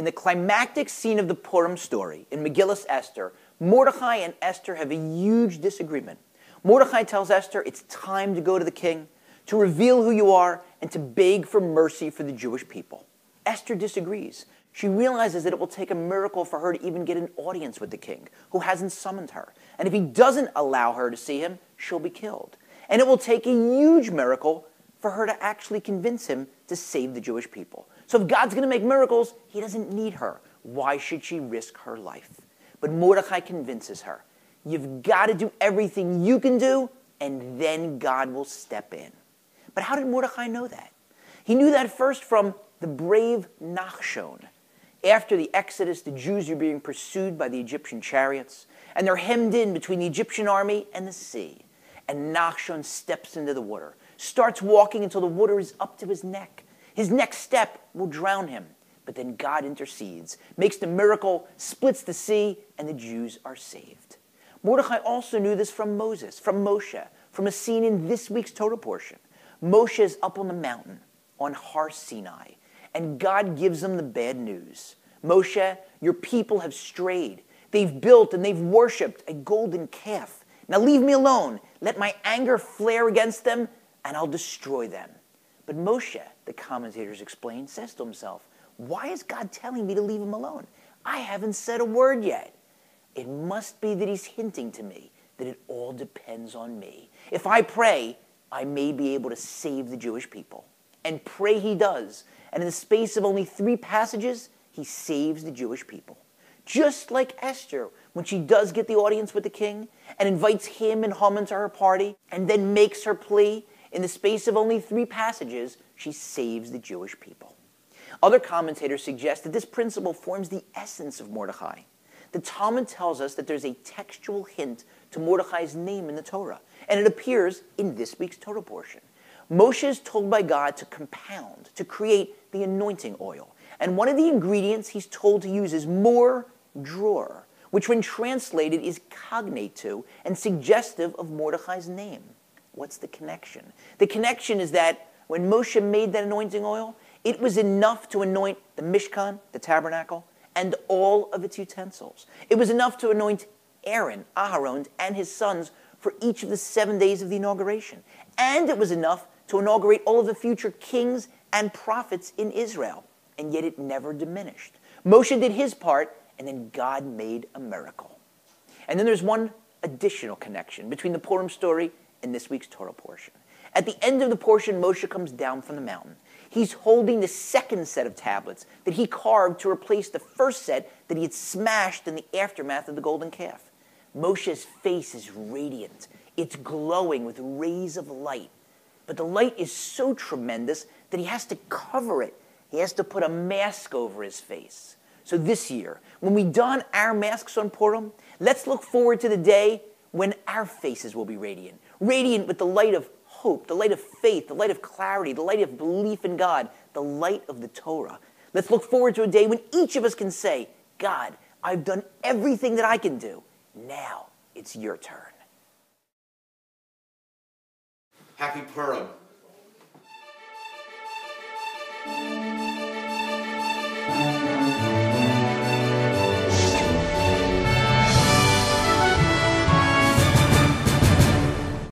In the climactic scene of the Purim story, in Megillas Esther, Mordechai and Esther have a huge disagreement. Mordechai tells Esther it's time to go to the king, to reveal who you are, and to beg for mercy for the Jewish people. Esther disagrees. She realizes that it will take a miracle for her to even get an audience with the king, who hasn't summoned her. And if he doesn't allow her to see him, she'll be killed. And it will take a huge miracle for her to actually convince him to save the Jewish people. So if God's going to make miracles, he doesn't need her. Why should she risk her life? But Mordechai convinces her, you've got to do everything you can do, and then God will step in. But how did Mordechai know that? He knew that first from the brave Nachshon. After the Exodus, the Jews are being pursued by the Egyptian chariots, and they're hemmed in between the Egyptian army and the sea. And Nachshon steps into the water, starts walking until the water is up to his neck. His next step will drown him. But then God intercedes, makes the miracle, splits the sea, and the Jews are saved. Mordechai also knew this from Moses, from Moshe, from a scene in this week's Torah portion. Moshe is up on the mountain, on Har Sinai, and God gives him the bad news. Moshe, your people have strayed. They've built and they've worshipped a golden calf. Now leave me alone. Let my anger flare against them, and I'll destroy them. But Moshe, the commentators explain, says to himself, why is God telling me to leave him alone? I haven't said a word yet. It must be that he's hinting to me that it all depends on me. If I pray, I may be able to save the Jewish people. And pray he does. And in the space of only 3 passages, he saves the Jewish people. Just like Esther, when she does get the audience with the king and invites him and Haman to her party and then makes her plea, in the space of only 3 passages, she saves the Jewish people. Other commentators suggest that this principle forms the essence of Mordechai. The Talmud tells us that there's a textual hint to Mordechai's name in the Torah, and it appears in this week's Torah portion. Moshe is told by God to compound, to create the anointing oil. And one of the ingredients he's told to use is more dror, which when translated is cognate to and suggestive of Mordechai's name. What's the connection? The connection is that when Moshe made that anointing oil, it was enough to anoint the Mishkan, the tabernacle, and all of its utensils. It was enough to anoint Aaron, Aharon, and his sons for each of the 7 days of the inauguration. And it was enough to inaugurate all of the future kings and prophets in Israel. And yet it never diminished. Moshe did his part, and then God made a miracle. And then there's one additional connection between the Purim story and this week's Torah portion. At the end of the portion, Moshe comes down from the mountain. He's holding the second set of tablets that he carved to replace the first set that he had smashed in the aftermath of the golden calf. Moshe's face is radiant. It's glowing with rays of light. But the light is so tremendous that he has to cover it. He has to put a mask over his face. So this year, when we don our masks on Purim, let's look forward to the day when our faces will be radiant. Radiant with the light of hope, the light of faith, the light of clarity, the light of belief in God, the light of the Torah. Let's look forward to a day when each of us can say, God, I've done everything that I can do. Now it's your turn. Happy Purim.